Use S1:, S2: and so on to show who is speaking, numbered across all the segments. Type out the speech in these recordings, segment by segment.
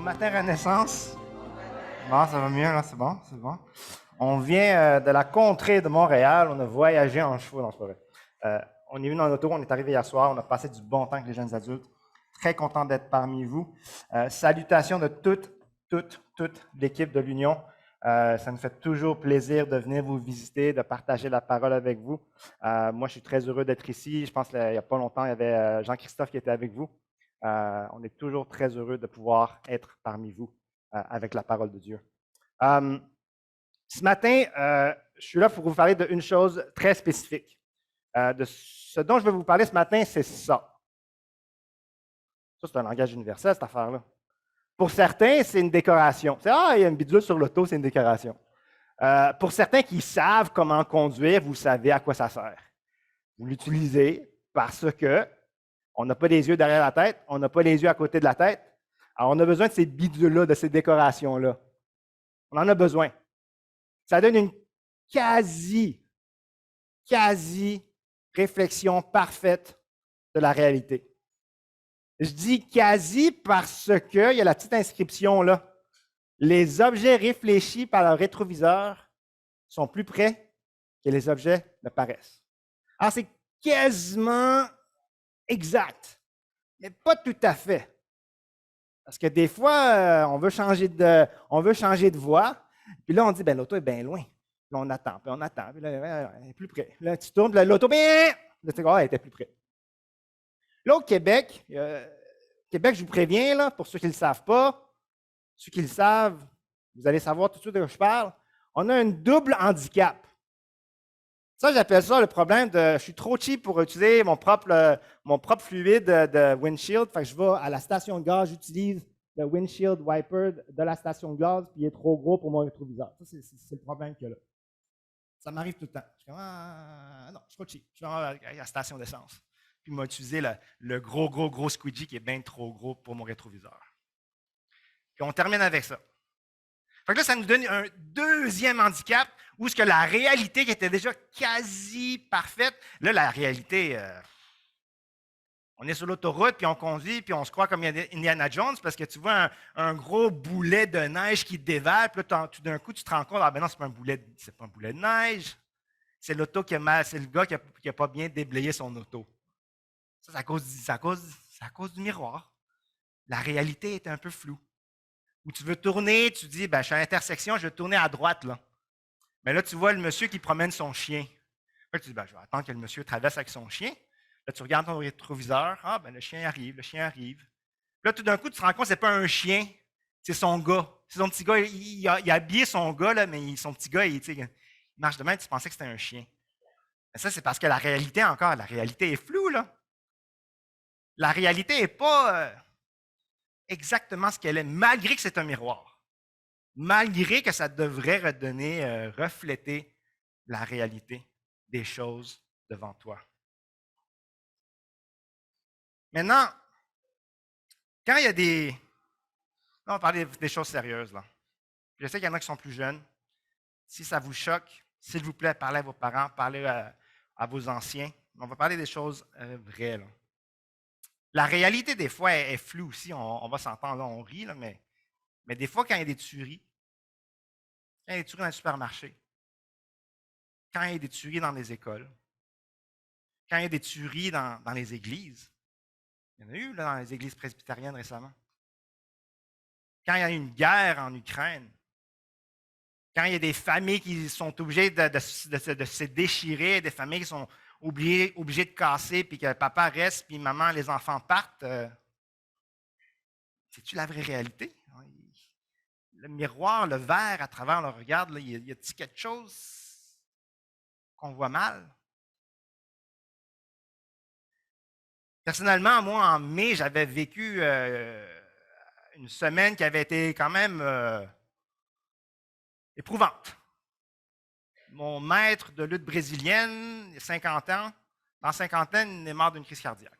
S1: Matin Renaissance. Bon, ça va mieux, là, c'est bon, c'est bon. On vient de la contrée de Montréal, on a voyagé en chevaux dans ce forêt. On est venu dans l'auto, on est arrivé hier soir, on a passé du bon temps avec les jeunes adultes. Très content d'être parmi vous. Salutations de toute l'équipe de l'Union. Ça nous fait toujours plaisir de venir vous visiter, de partager la parole avec vous. Moi, je suis très heureux d'être ici. Je pense qu'il n'y a pas longtemps, il y avait Jean-Christophe qui était avec vous. On est toujours très heureux de pouvoir être parmi vous avec la parole de Dieu. Ce matin, je suis là pour vous parler d'une chose très spécifique. De ce dont je vais vous parler ce matin, c'est ça. Ça, c'est un langage universel, cette affaire-là. Pour certains, c'est une décoration. C'est il y a une bidule sur l'auto, c'est une décoration. Pour certains qui savent comment conduire, vous savez à quoi ça sert. Vous l'utilisez parce que on n'a pas les yeux derrière la tête, on n'a pas les yeux à côté de la tête. Alors, on a besoin de ces bidules-là, de ces décorations-là. On en a besoin. Ça donne une quasi réflexion parfaite de la réalité. Je dis quasi parce qu'il y a la petite inscription là. Les objets réfléchis par le rétroviseur sont plus près que les objets ne paraissent. Alors, c'est quasiment exact, mais pas tout à fait. Parce que des fois, on veut changer de voie, puis là, on dit, ben l'auto est bien loin. Là, on attend, puis là, elle est plus près. Là, tu tournes, puis là, l'auto, bien, là, tu dis, elle était plus près. Là, au Québec, je vous préviens, là, pour ceux qui ne le savent pas, ceux qui le savent, vous allez savoir tout de suite de quoi je parle, on a un double handicap. Ça, j'appelle ça le problème de je suis trop cheap pour utiliser mon propre fluide de windshield. Fait que je vais à la station de gaz, j'utilise le windshield wiper de la station de gaz, puis il est trop gros pour mon rétroviseur. Ça, c'est le problème qu'il y a là. Ça m'arrive tout le temps. Je suis comme, non, je suis trop cheap. Je vais à la station d'essence. Puis, il m'a utilisé le gros squeegee qui est bien trop gros pour mon rétroviseur. Puis, on termine avec ça. Fait que là, ça nous donne un deuxième handicap où ce que la réalité qui était déjà quasi parfaite, là, la réalité, on est sur l'autoroute, puis on conduit, puis on se croit comme Indiana Jones parce que tu vois un gros boulet de neige qui dévale, puis là, tout d'un coup, tu te rends compte, ben non, c'est pas un boulet de neige, c'est l'auto qui a mal, c'est le gars qui a pas bien déblayé son auto. Ça, c'est à cause du miroir. La réalité est un peu floue. Où tu veux tourner, tu dis, ben, je suis à l'intersection, je vais tourner à droite, là. Mais là, tu vois le monsieur qui promène son chien. Là, tu dis, ben, je vais attendre que le monsieur traverse avec son chien. Là, tu regardes ton rétroviseur. Ah, ben, le chien arrive, le chien arrive. Là, tout d'un coup, tu te rends compte que ce n'est pas un chien, c'est son gars. C'est son petit gars. Il a habillé son gars, là, mais son petit gars, il marche de même, tu pensais que c'était un chien. Mais ça, c'est parce que la réalité, encore, la réalité est floue, là. La réalité n'est pas exactement ce qu'elle est, malgré que c'est un miroir. Malgré que ça devrait refléter la réalité des choses devant toi. Maintenant, quand il y a des... Là, on va parler des choses sérieuses. Là. Je sais qu'il y en a qui sont plus jeunes. Si ça vous choque, s'il vous plaît, parlez à vos parents, parlez à vos anciens. On va parler des choses vraies. Là. La réalité, des fois, est floue aussi. On va s'entendre, là, on rit, là, mais des fois, quand il y a des tueries, quand il y a des tueries dans les supermarchés, quand il y a des tueries dans les écoles, quand il y a des tueries dans les églises, il y en a eu là, dans les églises presbytériennes récemment. Quand il y a eu une guerre en Ukraine, quand il y a des familles qui sont obligées de se déchirer, des familles qui sont obligées de casser, puis que papa reste, puis maman, les enfants partent, c'est-tu la vraie réalité? Le miroir, le verre à travers le regard, là, y a-t-il quelque chose qu'on voit mal? Personnellement, moi, en mai, j'avais vécu une semaine qui avait été quand même éprouvante. Mon maître de lutte brésilienne, il a 50 ans, dans cinquantaine, il est mort d'une crise cardiaque.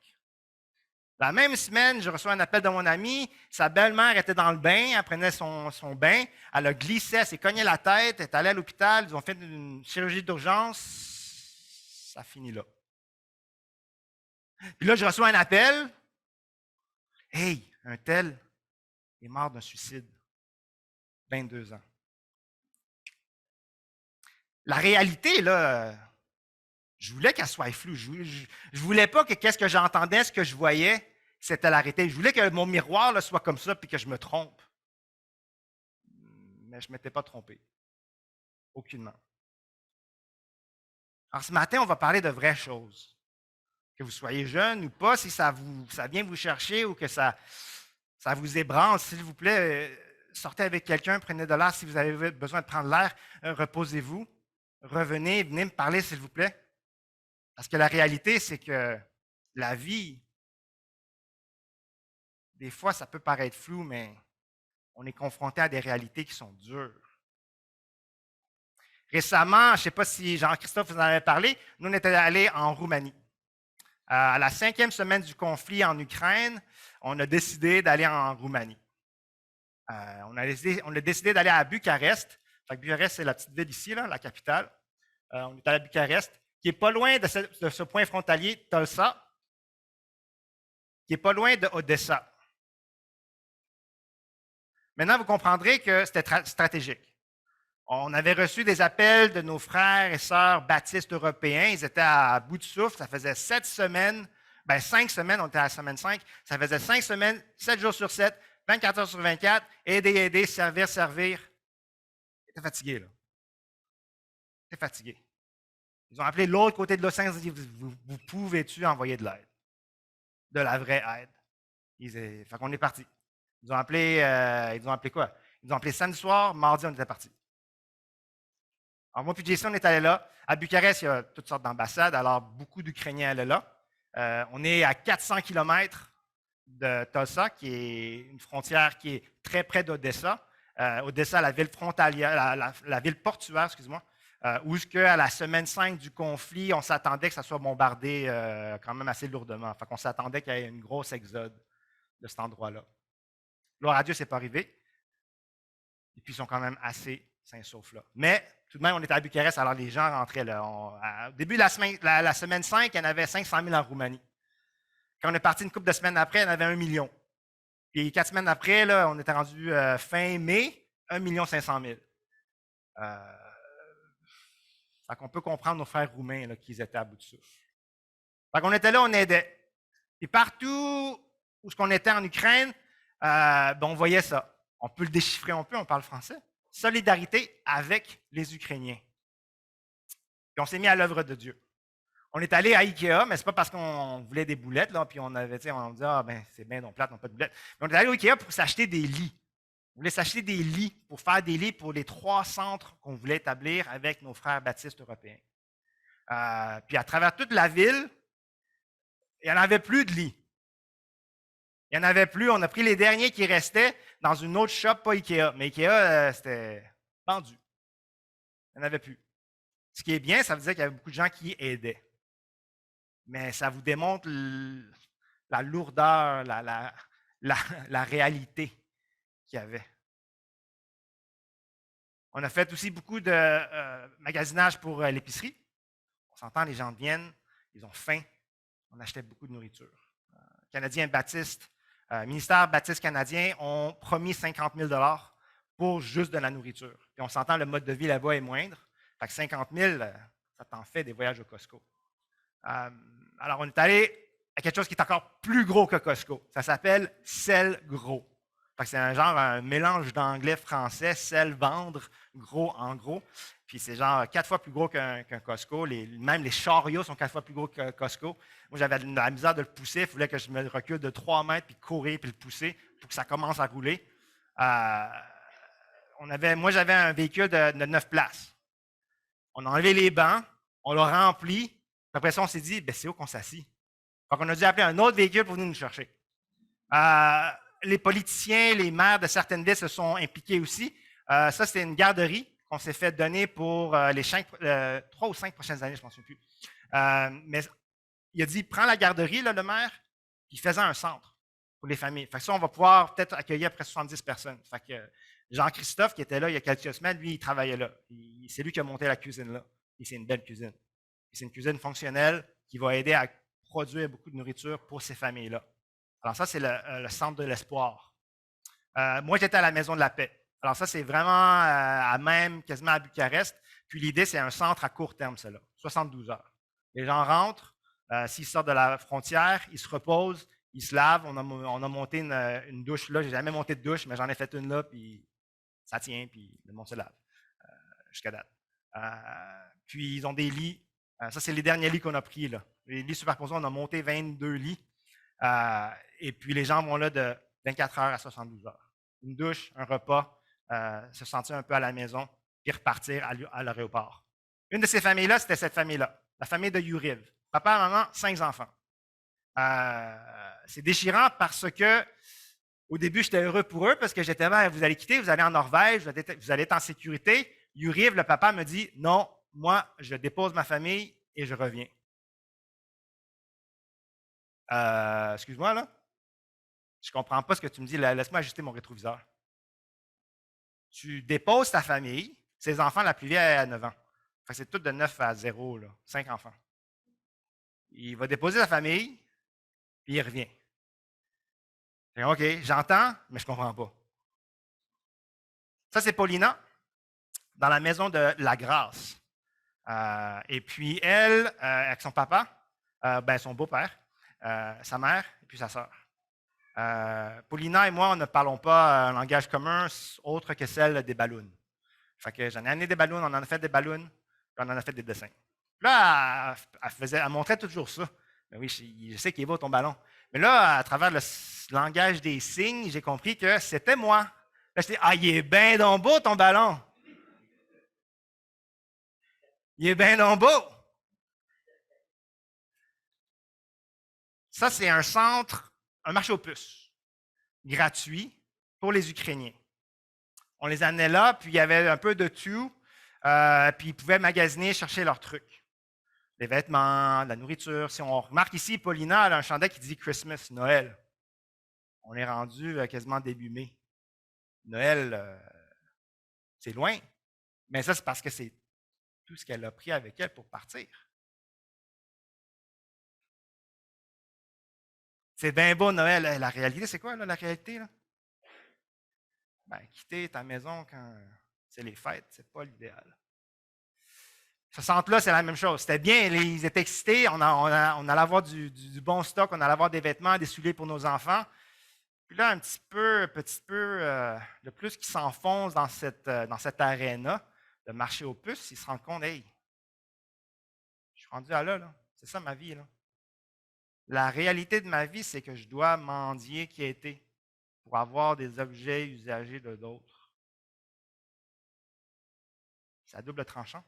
S1: La même semaine, je reçois un appel de mon ami. Sa belle-mère était dans le bain, elle prenait son bain, elle a glissé, elle s'est cognée la tête, elle est allée à l'hôpital, ils ont fait une chirurgie d'urgence. Ça finit là. Puis là, je reçois un appel. Hey, un tel, est mort d'un suicide, 22 ans. La réalité, là, je voulais qu'elle soit floue. Je ne voulais pas que qu'est-ce que j'entendais, ce que je voyais, c'était la réalité. Je voulais que mon miroir là, soit comme ça puis que je me trompe. Mais je ne m'étais pas trompé. Aucunement. Alors ce matin, on va parler de vraies choses. Que vous soyez jeune ou pas, si ça vient vous chercher ou que ça vous ébranle, s'il vous plaît, sortez avec quelqu'un, prenez de l'air. Si vous avez besoin de prendre l'air, reposez-vous. Revenez, venez me parler, s'il vous plaît. Parce que la réalité, c'est que la vie, des fois, ça peut paraître flou, mais on est confronté à des réalités qui sont dures. Récemment, je ne sais pas si Jean-Christophe vous en avait parlé, nous, on était allés en Roumanie. À la 5e semaine du conflit en Ukraine, on a décidé d'aller en Roumanie. On a décidé d'aller à Bucarest. Bucarest, c'est la petite ville ici, là, la capitale. On est allé à Bucarest, qui n'est pas loin de ce point frontalier, Tulsa, qui n'est pas loin de Odessa. Maintenant, vous comprendrez que c'était stratégique. On avait reçu des appels de nos frères et sœurs baptistes européens. Ils étaient à bout de souffle. Ça faisait 7 semaines, 5 semaines, on était à la semaine 5. Ça faisait 5 semaines, 7 jours sur 7, 24 heures sur 24, aider, servir. Ils étaient fatigués, là. Ils étaient fatigués. Ils ont appelé l'autre côté de l'océan. Ils ont dit, vous pouvez-tu envoyer de l'aide? De la vraie aide. Fait qu'on est parti. Ils ont appelé quoi? Ils ont appelé samedi soir, mardi, on était parti. Alors, moi puis Jason, on est allé là. À Bucarest, il y a toutes sortes d'ambassades, alors beaucoup d'Ukrainiens allaient là. On est à 400 km de Tulsa, qui est une frontière qui est très près d'Odessa. Odessa, la ville frontalière, la ville portuaire, excuse-moi, où à la semaine 5 du conflit, on s'attendait que ça soit bombardé quand même assez lourdement. Fait qu'on s'attendait qu'il y ait une grosse exode de cet endroit-là. Gloire à Dieu, ce n'est pas arrivé. Et puis, ils sont quand même assez sains saufs là. Mais tout de même, on était à Bucarest, alors les gens rentraient là. Au début de la semaine 5, il y en avait 500 000 en Roumanie. Quand on est parti une couple de semaines après, il y en avait 1 million. Puis 4 semaines après, là, on était rendu fin mai, 1 500 000. Fait qu'on peut comprendre nos frères roumains là, qu'ils étaient à bout de souffle. Fait qu'on était là, on aidait. Et partout où on était en Ukraine, on voyait ça. On peut le déchiffrer, on parle français. Solidarité avec les Ukrainiens. Puis on s'est mis à l'œuvre de Dieu. On est allé à Ikea, mais ce n'est pas parce qu'on voulait des boulettes, là, puis on dit, c'est bien, donc plate, on n'a pas de boulettes. Mais on est allé au Ikea pour s'acheter des lits. On voulait s'acheter des lits pour faire des lits pour les 3 centres qu'on voulait établir avec nos frères baptistes européens. Puis à travers toute la ville, il n'y en avait plus de lits. Il n'y en avait plus. On a pris les derniers qui restaient dans une autre shop, pas Ikea. Mais Ikea, c'était vendu. Il n'y en avait plus. Ce qui est bien, ça veut dire qu'il y avait beaucoup de gens qui aidaient. Mais ça vous démontre la lourdeur, la réalité qu'il y avait. On a fait aussi beaucoup de magasinage pour l'épicerie. On s'entend, les gens viennent, ils ont faim. On achetait beaucoup de nourriture. Canadiens Baptistes, ministère baptiste canadien ont promis 50 000 pour juste de la nourriture. Puis on s'entend, le mode de vie là-bas est moindre. Fait que 50 000, ça t'en fait des voyages au Costco. Alors, on est allé à quelque chose qui est encore plus gros que Costco. Ça s'appelle Sel Gros. C'est un mélange d'anglais-français, sel, vendre, gros en gros. Puis c'est genre 4 fois plus gros qu'un Costco. Même les chariots sont 4 fois plus gros que Costco. Moi, j'avais de la misère de le pousser. Il fallait que je me recule de 3 mètres, puis courir, puis le pousser pour que ça commence à rouler. Moi, j'avais un véhicule de 9 places. On a enlevé les bancs, on l'a rempli. Après ça, on s'est dit, c'est où qu'on s'assit? Donc, on a dû appeler un autre véhicule pour venir nous chercher. Les politiciens, les maires de certaines villes se sont impliqués aussi. Ça, c'était une garderie qu'on s'est fait donner pour les 3 ou 5 prochaines années, je ne m'en souviens plus. Mais il a dit, prends la garderie, là, le maire, puis il faisait un centre pour les familles. Fait que ça, on va pouvoir peut-être accueillir près de 70 personnes. Fait que Jean-Christophe, qui était là il y a quelques semaines, lui, il travaillait là. C'est lui qui a monté la cuisine là. Et c'est une belle cuisine. Et c'est une cuisine fonctionnelle qui va aider à produire beaucoup de nourriture pour ces familles-là. Alors ça, c'est le centre de l'espoir. Moi, j'étais à la Maison de la Paix. Alors ça, c'est vraiment à même, quasiment à Bucarest. Puis l'idée, c'est un centre à court terme, cela, 72 heures. Les gens rentrent, s'ils sortent de la frontière, ils se reposent, ils se lavent. On a monté une douche là. J'ai jamais monté de douche, mais j'en ai fait une là, puis ça tient, puis le monde se lave jusqu'à date. Puis ils ont des lits. Ça, c'est les derniers lits qu'on a pris là. Les lits superposés, on a monté 22 lits. Et puis les gens vont là de 24 heures à 72 heures. Une douche, un repas, se sentir un peu à la maison, puis repartir à l'aéroport. Une de ces familles-là, c'était cette famille-là, la famille de Yuriv. Papa, maman, 5 enfants. C'est déchirant parce que au début, j'étais heureux pour eux parce que j'étais vous allez quitter, vous allez en Norvège, vous allez être en sécurité. Yuriv, le papa, me dit non, moi, je dépose ma famille et je reviens. Excuse-moi, là. Je ne comprends pas ce que tu me dis. Laisse-moi ajuster mon rétroviseur. Tu déposes ta famille. Ses enfants, la plus vieille, a 9 ans. Enfin, c'est tout de 9 à 0, là, 5 enfants. Il va déposer sa famille, puis il revient. OK, j'entends, mais je ne comprends pas. Ça, c'est Paulina, dans la maison de la grâce. Et puis, elle, avec son papa, son beau-père, sa mère, et puis sa sœur. Paulina et moi, on ne parlons pas un langage commun autre que celle des ballons. Fait que j'en ai amené des ballons, on en a fait des ballons, puis on en a fait des dessins. Là, elle montrait toujours ça. Mais oui, je sais qu'il est beau ton ballon. Mais là, à travers le langage des signes, j'ai compris que c'était moi. Là, je dis, ah, il est bien donc beau ton ballon. Il est bien donc beau. Ça, c'est un centre, un marché aux puces, gratuit pour les Ukrainiens. On les amenait là, puis il y avait un peu de tout, puis ils pouvaient magasiner, chercher leurs trucs. Des vêtements, de la nourriture. Si on remarque ici, Paulina elle a un chandail qui dit Christmas, Noël. On est rendu quasiment début mai. Noël, c'est loin. Mais ça, c'est parce que c'est tout ce qu'elle a pris avec elle pour partir. C'est bien beau Noël. La réalité, c'est quoi, là, la réalité? Là? Quitter ta maison quand c'est les fêtes, c'est pas l'idéal. Ce centre-là, c'est la même chose. C'était bien, ils étaient excités, on allait avoir du bon stock, on allait avoir des vêtements, des souliers pour nos enfants. Puis là, un petit peu, le plus qu'ils s'enfoncent dans cette aréna de marché aux puces, ils se rendent compte, hey, je suis rendu à là. C'est ça ma vie. Là. La réalité de ma vie, c'est que je dois mendier, quitter pour avoir des objets usagés de d'autres. C'est à double tranchant.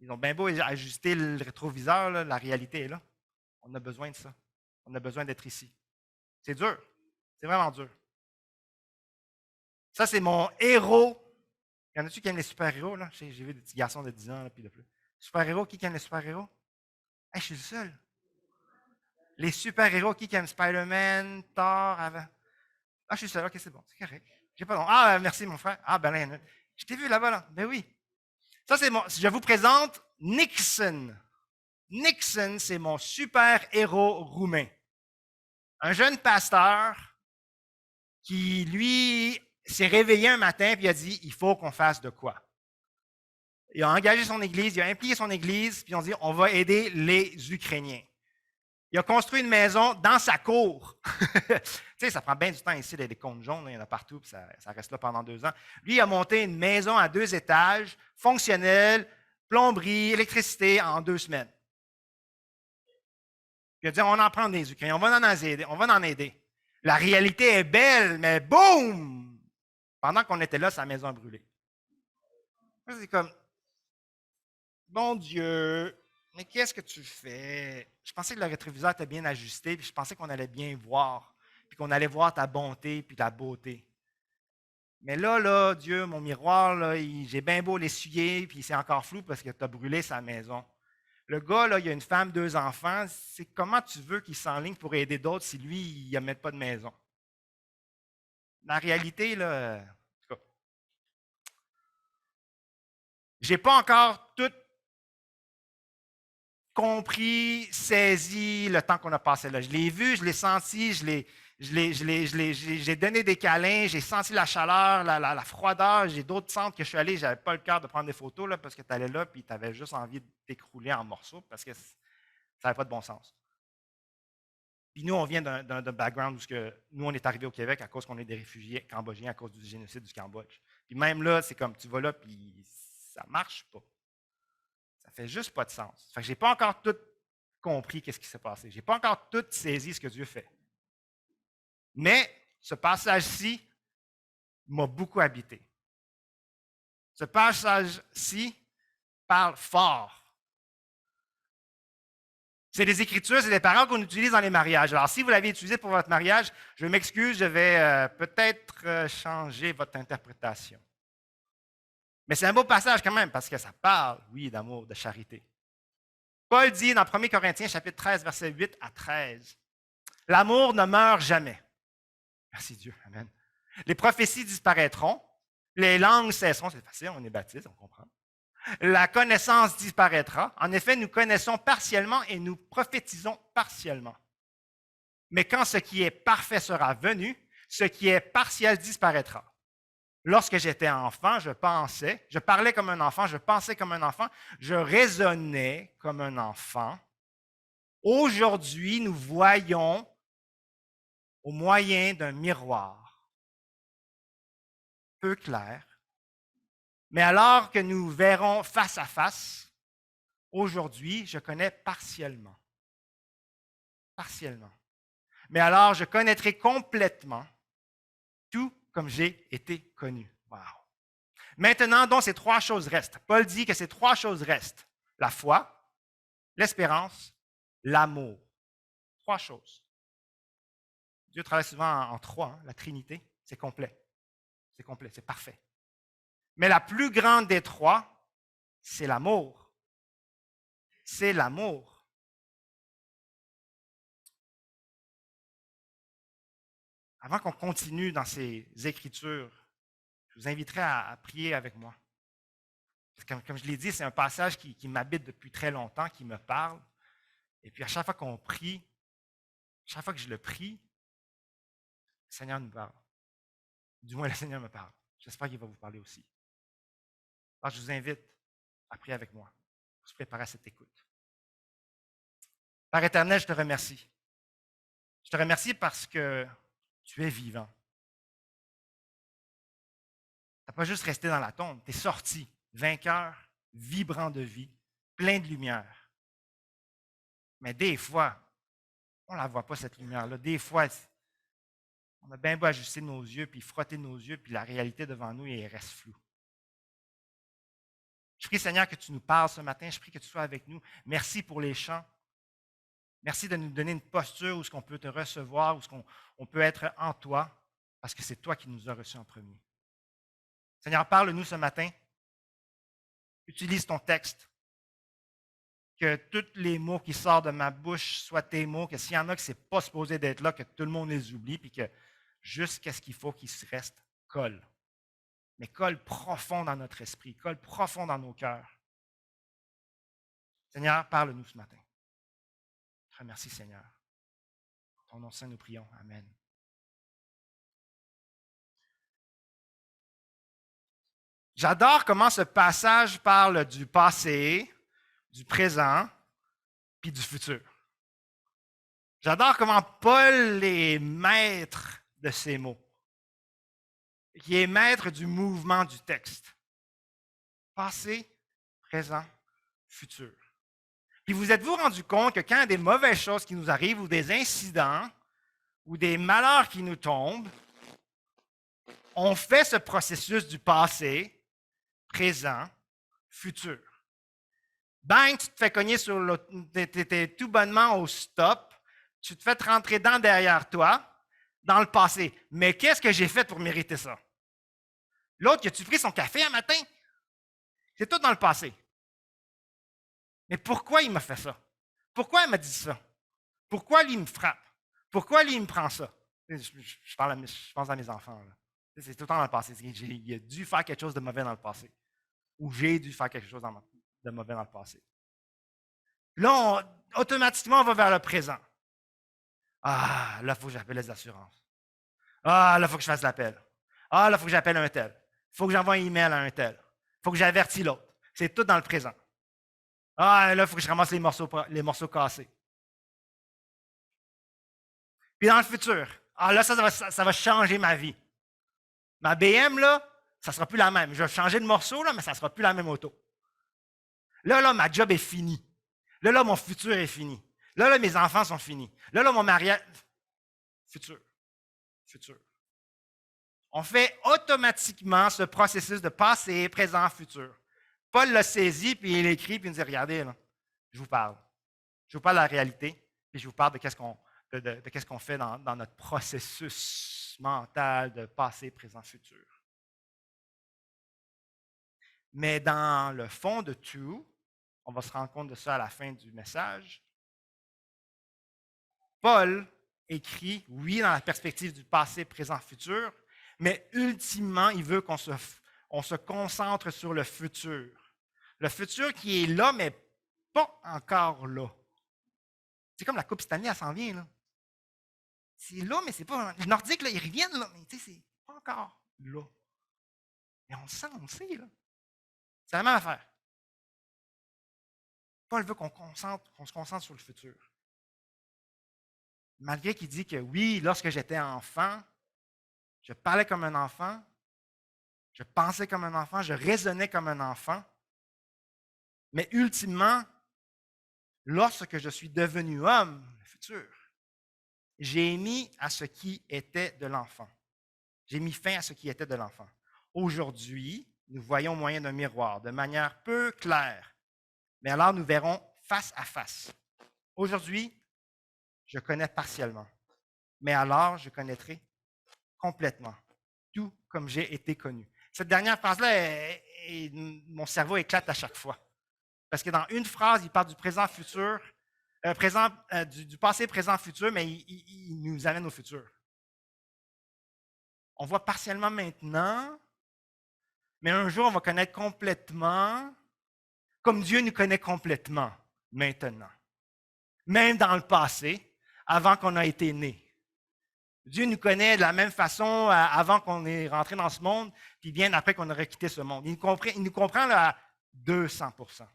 S1: Ils ont bien beau ajuster le rétroviseur, là, la réalité est là. On a besoin de ça. On a besoin d'être ici. C'est dur. C'est vraiment dur. Ça, c'est mon héros. Y en a-tu qui aiment les super-héros? Là? J'ai vu des petits garçons de 10 ans là, puis de plus. Super-héros, qui aime les super-héros? Hey, je suis le seul. Les super-héros, qui aime Spider-Man, Thor, avant? Ah, je suis le seul. OK, c'est bon. C'est correct. J'ai pas de nom. Ah, merci, mon frère. Ah, ben là, je t'ai vu là-bas, là. Ben oui. Ça, c'est mon. Je vous présente Nixon. Nixon, c'est mon super-héros roumain. Un jeune pasteur qui, lui, s'est réveillé un matin et a dit il faut qu'on fasse de quoi. Il a engagé son église, il a impliqué son église, puis on dit on va aider les Ukrainiens. Il a construit une maison dans sa cour. Tu sais, ça prend bien du temps ici, des comptes jaunes, il y en a partout, puis ça reste là pendant 2 ans. Lui, il a monté une maison à 2 étages, fonctionnelle, plomberie, électricité en 2 semaines. Il a dit on en prend des Ukrainiens, on va en aider. La réalité est belle, mais boum! Pendant qu'on était là, sa maison a brûlé. C'est comme, bon Dieu, mais qu'est-ce que tu fais? Je pensais que le rétroviseur était bien ajusté, puis je pensais qu'on allait bien voir, puis qu'on allait voir ta bonté, puis ta beauté. Mais là, Dieu, mon miroir, là, j'ai bien beau l'essuyer, puis c'est encore flou parce que tu as brûlé sa maison. Le gars, là, il a une femme, 2 enfants. C'est comment tu veux qu'il s'enligne pour aider d'autres si lui, il ne met pas de maison? La réalité, là, en tout cas, je n'ai pas encore tout compris, saisi le temps qu'on a passé là. Je l'ai vu, je l'ai senti, je l'ai J'ai donné des câlins, j'ai senti la chaleur, la froideur. J'ai d'autres centres que je suis allé, je n'avais pas le cœur de prendre des photos là, parce que tu allais là et tu avais juste envie de t'écrouler en morceaux parce que ça n'avait pas de bon sens. Puis nous, on vient d'un background où nous, on est arrivés au Québec à cause qu'on est des réfugiés cambodgiens à cause du génocide du Cambodge. Puis même là, c'est comme tu vas là, puis ça ne marche pas. Ça ne fait juste pas de sens. Fait que je n'ai pas encore tout compris qu'est-ce qui s'est passé. Je n'ai pas encore tout saisi ce que Dieu fait. Mais ce passage-ci m'a beaucoup habité. Ce passage-ci parle fort. C'est des écritures, c'est des paroles qu'on utilise dans les mariages. Alors, si vous l'avez utilisé pour votre mariage, je m'excuse, je vais peut-être changer votre interprétation. Mais c'est un beau passage quand même, parce que ça parle, oui, d'amour, de charité. Paul dit dans 1 Corinthiens, chapitre 13, versets 8 à 13, « L'amour ne meurt jamais. » Merci Dieu, amen. « Les prophéties disparaîtront, les langues cesseront. » C'est facile, on est baptisé, on comprend. « La connaissance disparaîtra. En effet, nous connaissons partiellement et nous prophétisons partiellement. Mais quand ce qui est parfait sera venu, ce qui est partiel disparaîtra. Lorsque j'étais enfant, je parlais comme un enfant, je pensais comme un enfant, je raisonnais comme un enfant. Aujourd'hui, nous voyons au moyen d'un miroir peu clair. Mais alors que nous verrons face à face, aujourd'hui, je connais partiellement. Partiellement. Mais alors, je connaîtrai complètement, tout comme j'ai été connu. Wow. Maintenant, donc, ces trois choses restent. Paul dit que ces trois choses restent. La foi, l'espérance, l'amour. Trois choses. Dieu travaille souvent en trois. Hein? La Trinité, c'est complet. C'est complet, c'est parfait. Mais la plus grande des trois, c'est l'amour. C'est l'amour. Avant qu'on continue dans ces Écritures, je vous inviterai à prier avec moi. Parce que, comme je l'ai dit, c'est un passage qui m'habite depuis très longtemps, qui me parle. Et puis à chaque fois qu'on prie, chaque fois que je le prie, le Seigneur nous parle. Du moins, le Seigneur me parle. J'espère qu'il va vous parler aussi. Alors, je vous invite à prier avec moi pour se préparer à cette écoute. Père éternel, je te remercie. Je te remercie parce que tu es vivant. Tu n'as pas juste resté dans la tombe, tu es sorti, vainqueur, vibrant de vie, plein de lumière. Mais des fois, on ne la voit pas, cette lumière-là. Des fois, on a bien beau ajuster nos yeux, puis frotter nos yeux, puis la réalité devant nous, elle reste floue. Je prie, Seigneur, que tu nous parles ce matin. Je prie que tu sois avec nous. Merci pour les chants. Merci de nous donner une posture où on peut te recevoir, où on peut être en toi, parce que c'est toi qui nous as reçus en premier. Seigneur, parle-nous ce matin. Utilise ton texte. Que tous les mots qui sortent de ma bouche soient tes mots, que s'il y en a qui ce n'est pas supposé d'être là, que tout le monde les oublie, puis que juste qu'est-ce qu'il faut qu'il se reste colle. Mais colle profond dans notre esprit, colle profond dans nos cœurs. Seigneur, parle-nous ce matin. Je te remercie, Seigneur. En ton nom saint, nous prions. Amen. J'adore comment ce passage parle du passé, du présent, puis du futur. J'adore comment Paul est maître de ces mots, qui est maître du mouvement du texte. Passé, présent, futur. Puis vous êtes-vous rendu compte que quand il y a des mauvaises choses qui nous arrivent, ou des incidents, ou des malheurs qui nous tombent, on fait ce processus du passé, présent, futur. Bang, tu te fais cogner sur l'autre, tu es tout bonnement au stop, tu te fais rentrer dans derrière toi, dans le passé. Mais qu'est-ce que j'ai fait pour mériter ça? L'autre, as-tu pris son café un matin? C'est tout dans le passé. Mais pourquoi il m'a fait ça? Pourquoi il m'a dit ça? Pourquoi lui il me frappe? Pourquoi lui il me prend ça? Je pense à mes enfants. Là. C'est tout le temps dans le passé. Il a dû faire quelque chose de mauvais dans le passé. Ou j'ai dû faire quelque chose de mauvais dans le passé. Là, automatiquement, on va vers le présent. Ah, là, il faut que j'appelle les assurances. Ah, là, il faut que je fasse l'appel. Ah, là, il faut que j'appelle un tel. Il faut que j'envoie un email à un tel. Il faut que j'avertis l'autre. C'est tout dans le présent. Ah, là, il faut que je ramasse les morceaux cassés. Puis dans le futur, ah, là, ça va changer ma vie. Ma BM, là, ça ne sera plus la même. Je vais changer de morceau, là, mais ça ne sera plus la même auto. Là, ma job est finie. Là, mon futur est fini. Là, mes enfants sont finis. Là, mon mariage. Futur. Futur. On fait automatiquement ce processus de passé, présent, futur. Paul l'a saisi, puis il écrit, puis il nous dit, regardez, là, je vous parle. Je vous parle de la réalité, puis je vous parle de qu'est-ce qu'on fait dans notre processus mental de passé, présent, futur. Mais dans le fond de tout, on va se rendre compte de ça à la fin du message, Paul écrit, oui, dans la perspective du passé, présent, futur, mais ultimement, il veut qu'on se concentre sur le futur. Le futur qui est là, mais pas encore là. C'est comme la Coupe Stanley, elle s'en vient. Là. C'est là, mais c'est pas. Les Nordiques, là, ils reviennent, là, mais c'est pas encore là. Mais on le sent, on le sait. Là. C'est la même affaire. Paul veut qu'on se concentre sur le futur. Malgré qu'il dit que oui, lorsque j'étais enfant, je parlais comme un enfant, je pensais comme un enfant, je raisonnais comme un enfant. Mais ultimement, lorsque je suis devenu homme, le futur, j'ai mis à ce qui était de l'enfant. J'ai mis fin à ce qui était de l'enfant. Aujourd'hui, nous voyons au moyen d'un miroir, de manière peu claire, mais alors nous verrons face à face. Aujourd'hui, je connais partiellement, mais alors je connaîtrai complètement, tout comme j'ai été connu. Cette dernière phrase-là, mon cerveau éclate à chaque fois. Parce que dans une phrase, il parle du présent, futur, du passé, présent, futur, mais il nous amène au futur. On voit partiellement maintenant, mais un jour, on va connaître complètement, comme Dieu nous connaît complètement maintenant. Même dans le passé, avant qu'on ait été né. Dieu nous connaît de la même façon avant qu'on est rentré dans ce monde, puis bien après qu'on aurait quitté ce monde. Il nous comprend là, à 200%.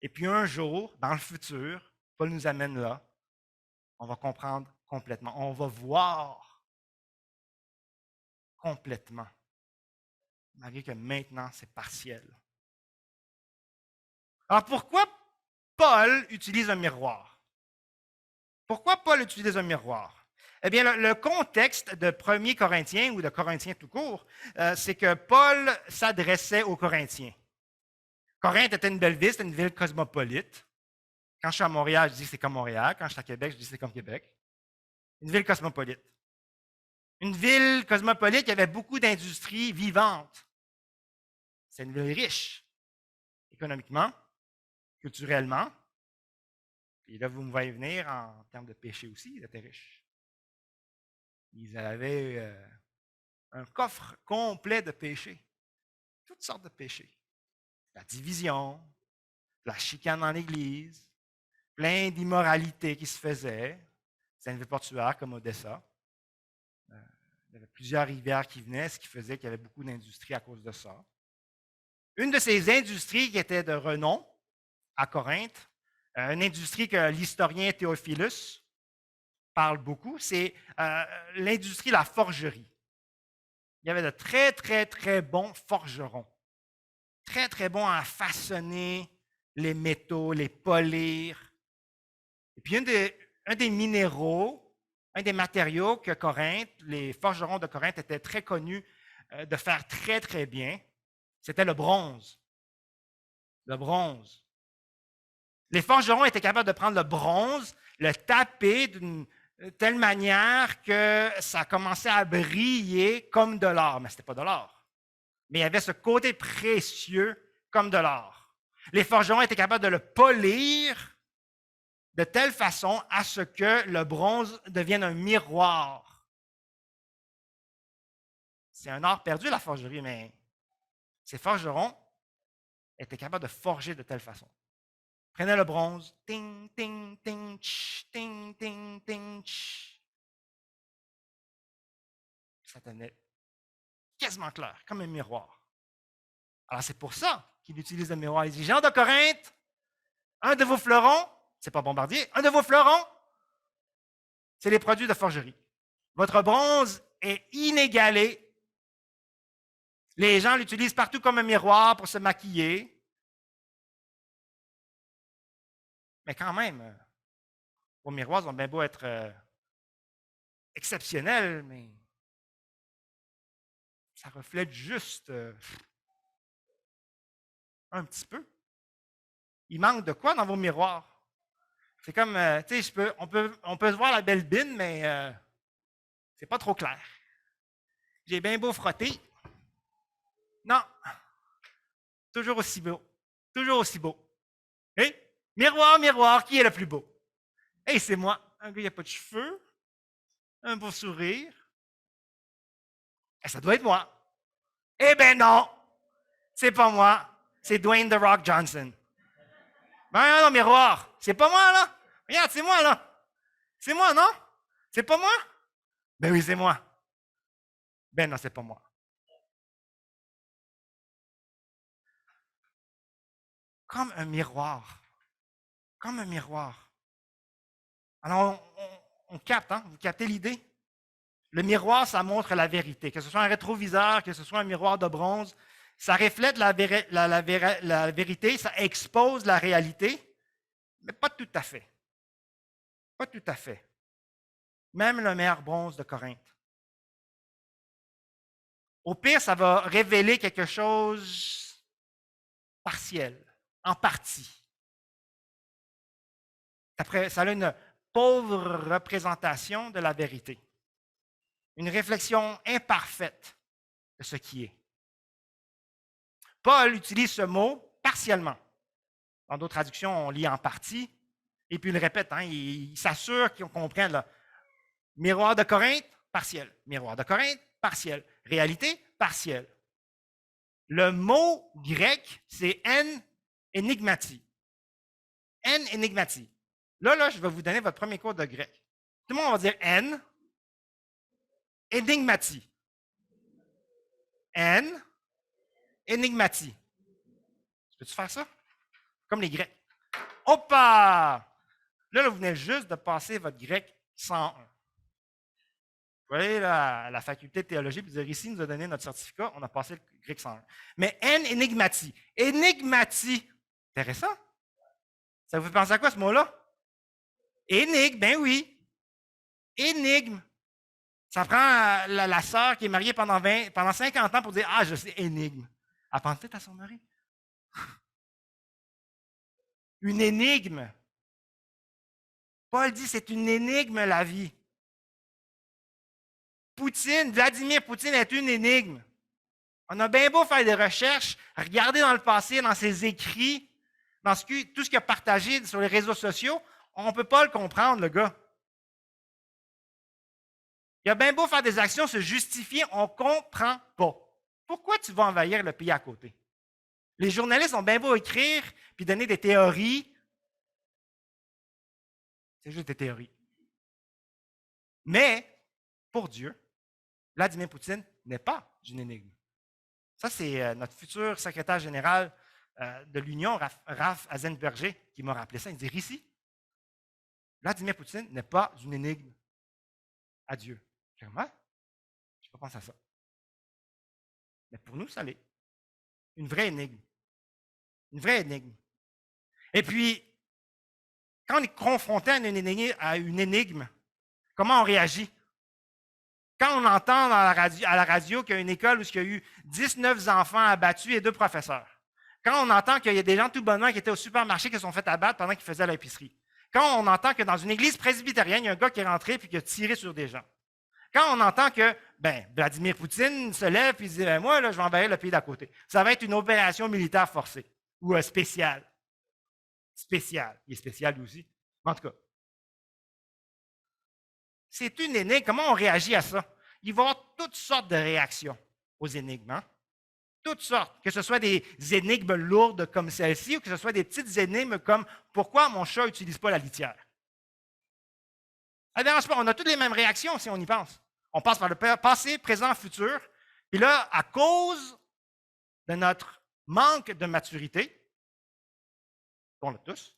S1: Et puis un jour, dans le futur, Paul nous amène là, on va comprendre complètement. On va voir complètement, malgré que maintenant, c'est partiel. Alors pourquoi Paul utilise un miroir? Pourquoi Paul utilise un miroir? Eh bien, le contexte de 1er Corinthiens ou de Corinthiens tout court, c'est que Paul s'adressait aux Corinthiens. Corinthe était une belle ville, c'était une ville cosmopolite. Quand je suis à Montréal, je dis que c'est comme Montréal. Quand je suis à Québec, je dis que c'est comme Québec. Une ville cosmopolite. Une ville cosmopolite qui avait beaucoup d'industries vivantes. C'est une ville riche, économiquement, culturellement. Et là, vous me voyez venir en termes de péché aussi, ils étaient riches. Ils avaient un coffre complet de péchés. Toutes sortes de péchés. La division, la chicane dans l'Église, plein d'immoralités qui se faisaient. C'est une ville portuaire comme Odessa. Il y avait plusieurs rivières qui venaient, ce qui faisait qu'il y avait beaucoup d'industries à cause de ça. Une de ces industries qui était de renom à Corinthe, une industrie que l'historien Théophilus parle beaucoup, c'est l'industrie de la forgerie. Il y avait de très, très, très bons forgerons. Très, très bons à façonner les métaux, les polir. Et puis, un des minéraux, un des matériaux que Corinthe, les forgerons de Corinthe étaient très connus de faire très, très bien, c'était le bronze. Le bronze. Les forgerons étaient capables de prendre le bronze, le taper d'une telle manière que ça commençait à briller comme de l'or. Mais ce n'était pas de l'or. Mais il y avait ce côté précieux comme de l'or. Les forgerons étaient capables de le polir de telle façon à ce que le bronze devienne un miroir. C'est un art perdu, la forgerie, mais ces forgerons étaient capables de forger de telle façon. Prenait le bronze, ting, ting, ting, tch, ting, ting, ting, tch. Ça devenait quasiment clair, comme un miroir. Alors, c'est pour ça qu'il utilise le miroir. Il dit, Jean de Corinthe, un de vos fleurons, c'est pas Bombardier, un de vos fleurons, c'est les produits de forgerie. Votre bronze est inégalé. Les gens l'utilisent partout comme un miroir pour se maquiller. Mais quand même, vos miroirs ont bien beau être exceptionnels, mais ça reflète juste un petit peu. Il manque de quoi dans vos miroirs? C'est comme, tu sais, on peut se voir la belle bine, mais c'est pas trop clair. J'ai bien beau frotter. Non, toujours aussi beau. Toujours aussi beau. Hey, miroir, miroir, qui est le plus beau? Hey, c'est moi. Un gars, il n'a pas de cheveux, un beau sourire. Et ça doit être moi. Eh bien non, c'est pas moi. C'est Dwayne The Rock Johnson. Ben non, miroir, c'est pas moi, là. Regarde, c'est moi, là. C'est moi, non? C'est pas moi? Ben oui, c'est moi. Ben non, c'est pas moi. Comme un miroir. Comme un miroir. Alors, on capte, hein? Vous captez l'idée? Le miroir, ça montre la vérité. Que ce soit un rétroviseur, que ce soit un miroir de bronze, ça reflète la vérité, ça expose la réalité, mais pas tout à fait. Pas tout à fait. Même le meilleur bronze de Corinthe. Au pire, ça va révéler quelque chose partiel, en partie. Ça a une pauvre représentation de la vérité. Une réflexion imparfaite de ce qui est. Paul utilise ce mot partiellement. Dans d'autres traductions, on lit en partie, et puis il le répète, hein, il s'assure qu'on comprenne. Là. Miroir de Corinthe, partiel. Miroir de Corinthe, partiel. Réalité, partielle. Le mot grec, c'est en enigmati. En enigmati. Là, je vais vous donner votre premier cours de grec. Tout le monde va dire en enigmati. En enigmati. Peux-tu faire ça? Comme les Grecs. Hoppa! Là, vous venez juste de passer votre grec 101. Vous voyez, à la faculté de théologie, puis dire ici, nous a donné notre certificat, on a passé le grec 101. Mais en enigmati. Enigmati. Intéressant. Ça vous fait penser à quoi ce mot-là? Énigme, ben oui. Énigme. Ça prend la sœur qui est mariée pendant 50 ans pour dire ah, je sais, énigme. Elle pense peut-être à son mari. Une énigme. Paul dit c'est une énigme la vie. Vladimir Poutine est une énigme. On a bien beau faire des recherches, regarder dans le passé, dans ses écrits, dans tout ce qu'il a partagé sur les réseaux sociaux, on ne peut pas le comprendre, le gars. Il a bien beau faire des actions, se justifier, on ne comprend pas. Pourquoi tu vas envahir le pays à côté? Les journalistes ont bien beau écrire puis donner des théories. C'est juste des théories. Mais, pour Dieu, Vladimir Poutine n'est pas une énigme. Ça, c'est notre futur secrétaire général de l'Union, Raph Azenberger, qui m'a rappelé ça. Il dit ici, Vladimir Poutine n'est pas une énigme à Dieu. Je dis, ouais, je n'ai pas pensé à ça. Mais pour nous, ça l'est. Une vraie énigme. Une vraie énigme. Et puis, quand on est confronté à une énigme, comment on réagit? Quand on entend à la radio qu'il y a une école où il y a eu 19 enfants abattus et 2 professeurs. Quand on entend qu'il y a des gens tout bonnement qui étaient au supermarché qui se sont fait abattre pendant qu'ils faisaient l'épicerie. Quand on entend que dans une église presbytérienne, il y a un gars qui est rentré et qui a tiré sur des gens. Quand on entend que Vladimir Poutine se lève et dit moi, là, je vais envahir le pays d'à côté. Ça va être une opération militaire forcée ou spéciale. Spécial. Il est spécial lui aussi. En tout cas, c'est une énigme. Comment on réagit à ça? Il va y avoir toutes sortes de réactions aux énigmes. Hein? toutes sortes, que ce soit des énigmes lourdes comme celle-ci ou que ce soit des petites énigmes comme pourquoi mon chat n'utilise pas la litière. Ça ne dérange pas, on a toutes les mêmes réactions si on y pense. On passe par le passé, présent, futur. Puis là, à cause de notre manque de maturité, qu'on a tous,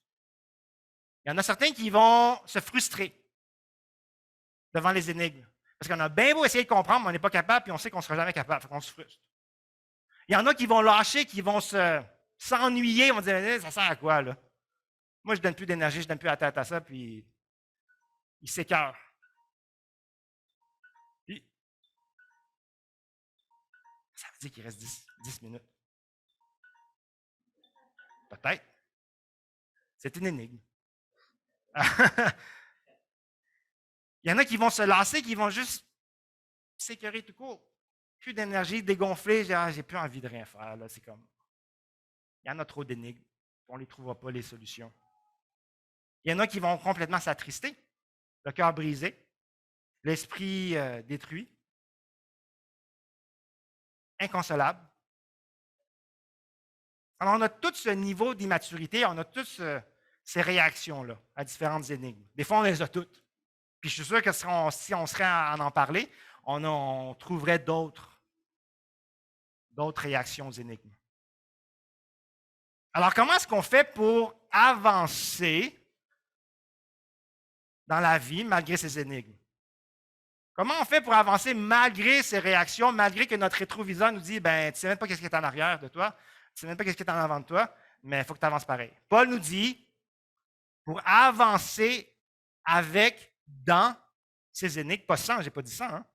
S1: il y en a certains qui vont se frustrer devant les énigmes. Parce qu'on a bien beau essayer de comprendre, mais on n'est pas capable, puis on sait qu'on ne sera jamais capable, donc on se frustre. Il y en a qui vont lâcher, qui vont s'ennuyer, vont dire ça sert à quoi, là? Moi, je ne donne plus d'énergie, je ne donne plus la tête à ça, puis ils s'écœurent. Puis, ça veut dire qu'il reste 10 minutes. Peut-être. C'est une énigme. Il y en a qui vont se lasser, qui vont juste s'écœurer tout court. Plus d'énergie, dégonfler, j'ai plus envie de rien faire. Là. C'est comme. Il y en a trop d'énigmes. On ne les trouvera pas, les solutions. Il y en a qui vont complètement s'attrister, le cœur brisé, l'esprit détruit, inconsolable. Alors, on a tout ce niveau d'immaturité, on a tous ces réactions-là à différentes énigmes. Des fois, on les a toutes. Puis je suis sûr que si on serait à en parler, on trouverait d'autres réactions aux énigmes. Alors, comment est-ce qu'on fait pour avancer dans la vie malgré ces énigmes? Comment on fait pour avancer malgré ces réactions, malgré que notre rétroviseur nous dit, ben, tu ne sais même pas ce qui est en arrière de toi, tu ne sais même pas ce qui est en avant de toi, mais il faut que tu avances pareil. Paul nous dit, pour avancer dans ces énigmes, pas sans, je n'ai pas dit ça, hein,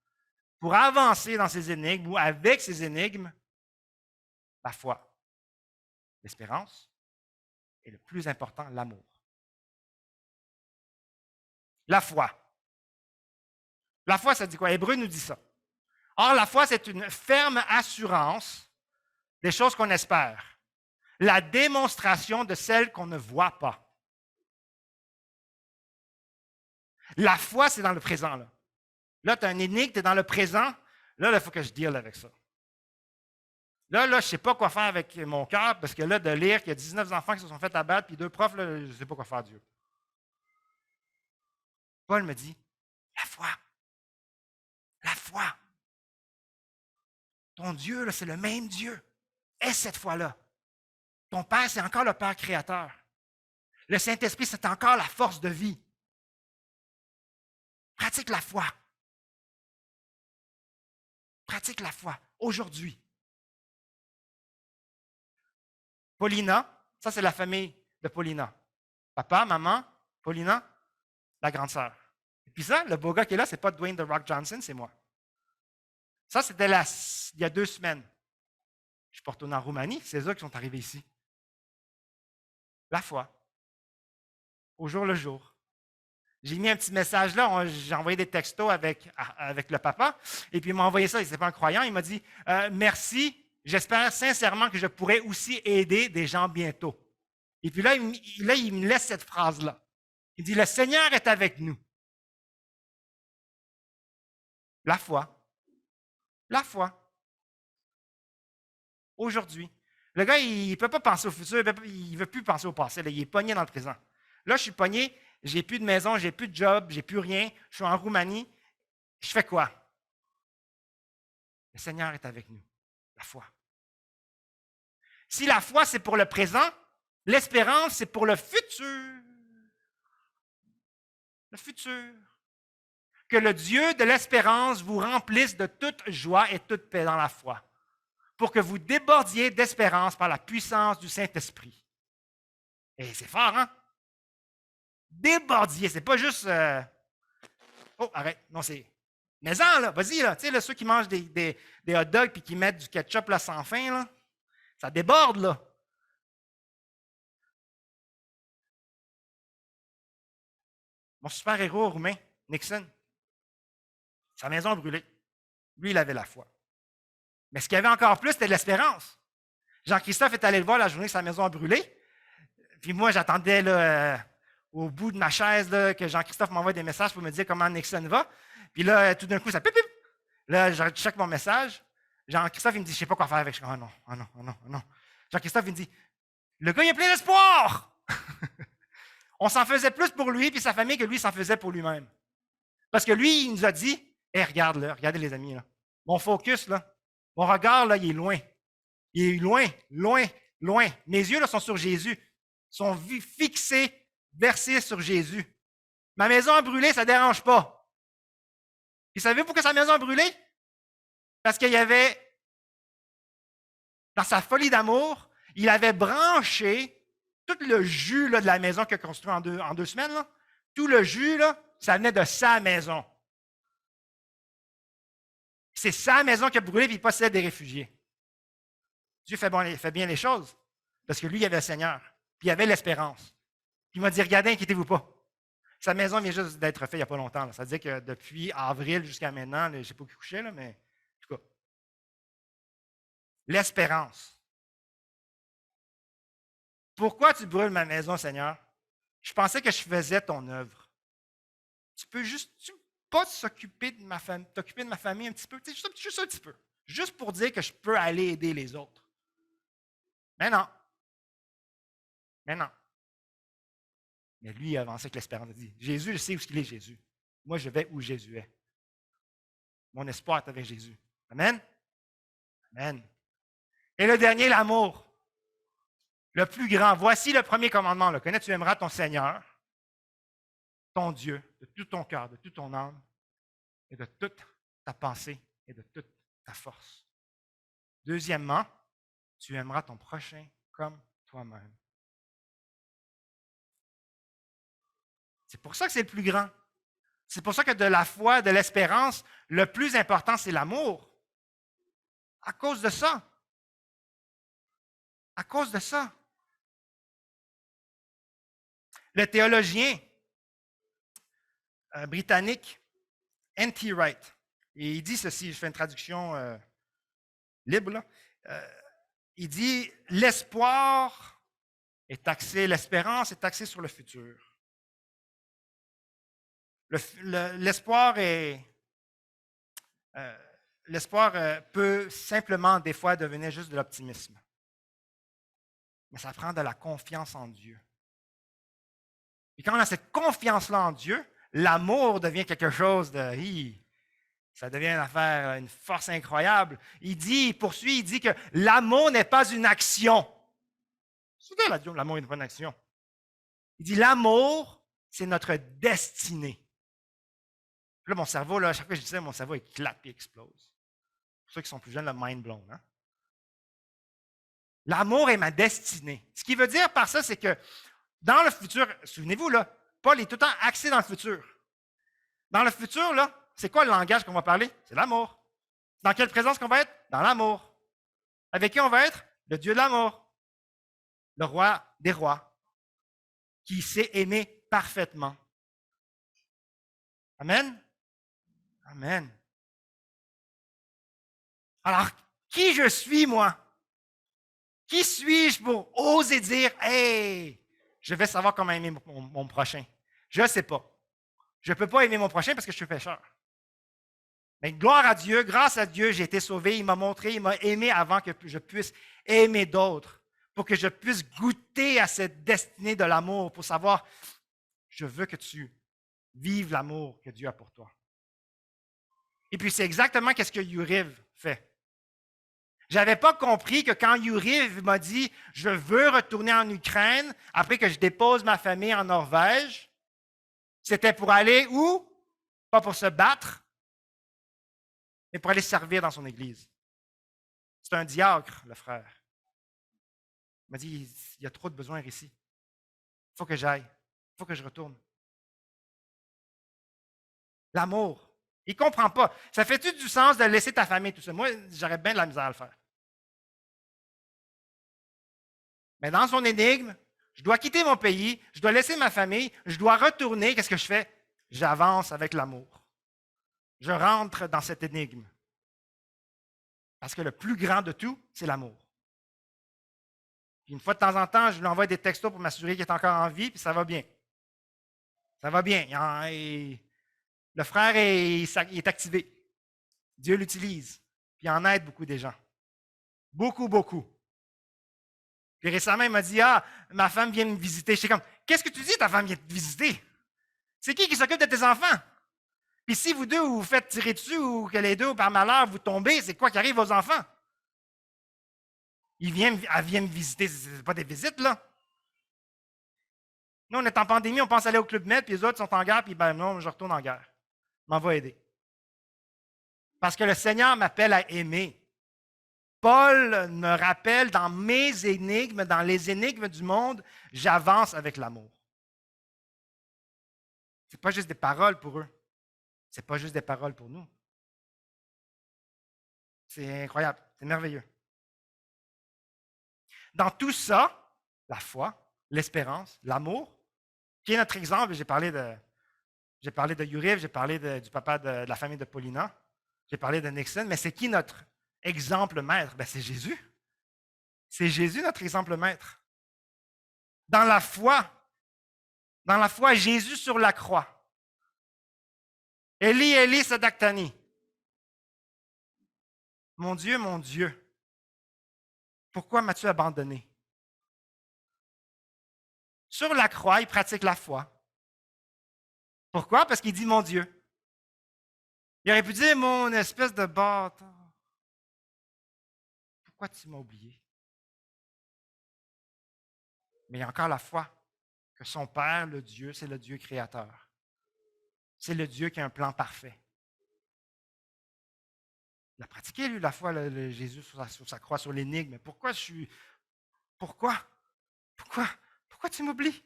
S1: pour avancer dans ces énigmes ou avec ces énigmes, la foi, l'espérance et le plus important, l'amour. La foi. La foi, ça dit quoi? Hébreu nous dit ça. Or, la foi, c'est une ferme assurance des choses qu'on espère. La démonstration de celles qu'on ne voit pas. La foi, c'est dans le présent. Là, tu as un énigme, tu es dans le présent. Là, il faut que je deal avec ça. Là, je ne sais pas quoi faire avec mon cœur, parce que là, de lire qu'il y a 19 enfants qui se sont fait abattre, puis 2 profs, là, je ne sais pas quoi faire, Dieu. Paul me dit, la foi. La foi. Ton Dieu, là, c'est le même Dieu. Et cette foi-là. Ton Père, c'est encore le Père créateur. Le Saint-Esprit, c'est encore la force de vie. Pratique la foi. Pratique la foi aujourd'hui. Paulina, ça c'est la famille de Paulina. Papa, maman, Paulina, la grande sœur. Et puis ça, le beau gars qui est là, ce n'est pas Dwayne The Rock Johnson, c'est moi. Ça, c'était il y a 2 semaines. Je suis pas retourné en Roumanie, c'est eux qui sont arrivés ici. La foi. Au jour le jour. J'ai mis un petit message là, j'ai envoyé des textos avec le papa, et puis il m'a envoyé ça, il n'était pas un croyant, il m'a dit merci, j'espère sincèrement que je pourrai aussi aider des gens bientôt. Et puis là, il me laisse cette phrase-là. Il dit, le Seigneur est avec nous. La foi. La foi. Aujourd'hui. Le gars, il ne peut pas penser au futur, il ne veut plus penser au passé, là, il est pogné dans le présent. Là, je suis pogné, j'ai plus de maison, j'ai plus de job, j'ai plus rien, je suis en Roumanie. Je fais quoi? Le Seigneur est avec nous. La foi. Si la foi, c'est pour le présent, l'espérance, c'est pour le futur. Le futur. Que le Dieu de l'espérance vous remplisse de toute joie et toute paix dans la foi, pour que vous débordiez d'espérance par la puissance du Saint-Esprit. Et c'est fort, hein? Débordier, c'est pas juste... Oh, arrête, non, c'est... Mais-en, là, vas-y, là, tu sais, là, ceux qui mangent des hot dogs et qui mettent du ketchup là, sans fin, là, ça déborde, là. Mon super-héros roumain, Nixon, sa maison a brûlé. Lui, il avait la foi. Mais ce qu'il y avait encore plus, c'était de l'espérance. Jean-Christophe est allé le voir la journée que sa maison a brûlé. Puis moi, j'attendais là, au bout de ma chaise là, que Jean-Christophe m'envoie des messages pour me dire comment Nixon va. Puis là, tout d'un coup, ça pip, pip. Là, je check mon message. Jean-Christophe, il me dit, je ne sais pas quoi faire avec. Je dis, oh non, oh non, oh non, oh non. Jean-Christophe, il me dit, le gars, il a plein d'espoir. On s'en faisait plus pour lui et sa famille que lui s'en faisait pour lui-même. Parce que lui, il nous a dit, hey, regarde là, regardez les amis, là. Mon focus, là, mon regard, là, il est loin. Il est loin, loin, loin. Mes yeux, là, sont sur Jésus. Sont fixés, versés sur Jésus. Ma maison a brûlé, ça ne dérange pas. Et savez-vous pourquoi sa maison a brûlé? Parce qu'il y avait, dans sa folie d'amour, il avait branché tout le jus là, de la maison qu'il a construit en deux semaines. Là. Tout le jus, là, ça venait de sa maison. C'est sa maison qui a brûlé et il possède des réfugiés. Dieu fait bien les choses parce que lui, il avait le Seigneur. Puis il avait l'espérance. Puis il m'a dit, regardez, inquiétez-vous pas. Sa maison vient juste d'être faite il n'y a pas longtemps. Là. Ça veut dire que depuis avril jusqu'à maintenant, je ne sais pas qui couchait, là, mais en tout cas. L'espérance. Pourquoi tu brûles ma maison, Seigneur? Je pensais que je faisais ton œuvre. Tu peux pas t'occuper de ma famille un petit peu? Juste un petit peu. Juste pour dire que je peux aller aider les autres. Mais non. Mais non. Mais lui, il a avancé avec l'espérance. Il a dit, Jésus, je sais où il est, Jésus. Moi, je vais où Jésus est. Mon espoir est avec Jésus. Amen? Amen. Et le dernier, l'amour. Le plus grand. Voici le premier commandement. Le connais, tu aimeras ton Seigneur, ton Dieu, de tout ton cœur, de toute ton âme, et de toute ta pensée et de toute ta force. Deuxièmement, tu aimeras ton prochain comme toi-même. C'est pour ça que c'est le plus grand. C'est pour ça que de la foi, de l'espérance, le plus important, c'est l'amour. À cause de ça. À cause de ça. Le théologien britannique N.T. Wright, et il dit ceci, je fais une traduction libre, là. Il dit, l'espérance est axée sur le futur. L'espoir peut simplement, des fois, devenir juste de l'optimisme. Mais ça prend de la confiance en Dieu. Et quand on a cette confiance-là en Dieu, l'amour devient quelque chose de... Ça devient une affaire, une force incroyable. Il dit que l'amour n'est pas une action. C'est ça, l'amour n'est pas une action. Il dit, l'amour, c'est notre destinée. Là, mon cerveau, là, à chaque fois que je dis ça, mon cerveau éclate et explose. Pour ceux qui sont plus jeunes, le mind blown. Hein? L'amour est ma destinée. Ce qui veut dire par ça, c'est que dans le futur, souvenez-vous, là, Paul est tout le temps axé dans le futur. Dans le futur, là, c'est quoi le langage qu'on va parler? C'est l'amour. Dans quelle présence qu'on va être? Dans l'amour. Avec qui on va être? Le Dieu de l'amour. Le roi des rois. Qui sait aimer parfaitement. Amen? Amen. Alors, qui je suis, moi? Qui suis-je pour oser dire, hey, je vais savoir comment aimer mon prochain? Je ne sais pas. Je ne peux pas aimer mon prochain parce que je suis pécheur. Mais gloire à Dieu, grâce à Dieu, j'ai été sauvé. Il m'a montré, il m'a aimé avant que je puisse aimer d'autres, pour que je puisse goûter à cette destinée de l'amour, pour savoir, je veux que tu vives l'amour que Dieu a pour toi. Et puis, c'est exactement ce que Yuriv fait. Je n'avais pas compris que quand Yuriv m'a dit « Je veux retourner en Ukraine après que je dépose ma famille en Norvège », c'était pour aller où? Pas pour se battre, mais pour aller servir dans son église. C'est un diacre, le frère. Il m'a dit « Il y a trop de besoins ici. Il faut que j'aille. Il faut que je retourne. » L'amour. Il ne comprend pas. Ça fait-tu du sens de laisser ta famille tout ça? Moi, j'aurais bien de la misère à le faire. Mais dans son énigme, je dois quitter mon pays, je dois laisser ma famille, je dois retourner. Qu'est-ce que je fais? J'avance avec l'amour. Je rentre dans cette énigme. Parce que le plus grand de tout, c'est l'amour. Puis une fois de temps en temps, je lui envoie des textos pour m'assurer qu'il est encore en vie, puis ça va bien. Ça va bien. Le frère il est activé. Dieu l'utilise. puis il en aide beaucoup des gens. Beaucoup, beaucoup. Puis récemment, il m'a dit, ah, ma femme vient me visiter. J'étais comme, qu'est-ce que tu dis, ta femme vient te visiter? C'est qui s'occupe de tes enfants? Puis si vous deux vous vous faites tirer dessus ou que les deux, par malheur, vous tombez, c'est quoi qui arrive aux enfants? Elle vient me visiter, c'est pas des visites, là. Nous, on est en pandémie, on pense aller au Club Med, puis les autres sont en guerre, puis ben non, je retourne en guerre. M'en va aider. Parce que le Seigneur m'appelle à aimer. Paul me rappelle dans mes énigmes, dans les énigmes du monde, j'avance avec l'amour. Ce n'est pas juste des paroles pour eux. Ce n'est pas juste des paroles pour nous. C'est incroyable, c'est merveilleux. Dans tout ça, la foi, l'espérance, l'amour, qui est notre exemple, j'ai parlé de Yuriv, j'ai parlé du papa de la famille de Paulina, j'ai parlé de Nixon, mais c'est qui notre exemple maître? Ben, c'est Jésus. C'est Jésus notre exemple maître. Dans la foi, Jésus sur la croix. Eli, Eli, sabachthani. Mon Dieu, pourquoi m'as-tu abandonné? Sur la croix, il pratique la foi. Pourquoi? Parce qu'il dit mon Dieu. Il aurait pu dire mon espèce de bâtard. Pourquoi tu m'as oublié? Mais il y a encore la foi que son Père, le Dieu, c'est le Dieu créateur. C'est le Dieu qui a un plan parfait. Il a pratiqué, lui, la foi, Jésus sur sa croix, sur l'énigme. Pourquoi tu m'oublies?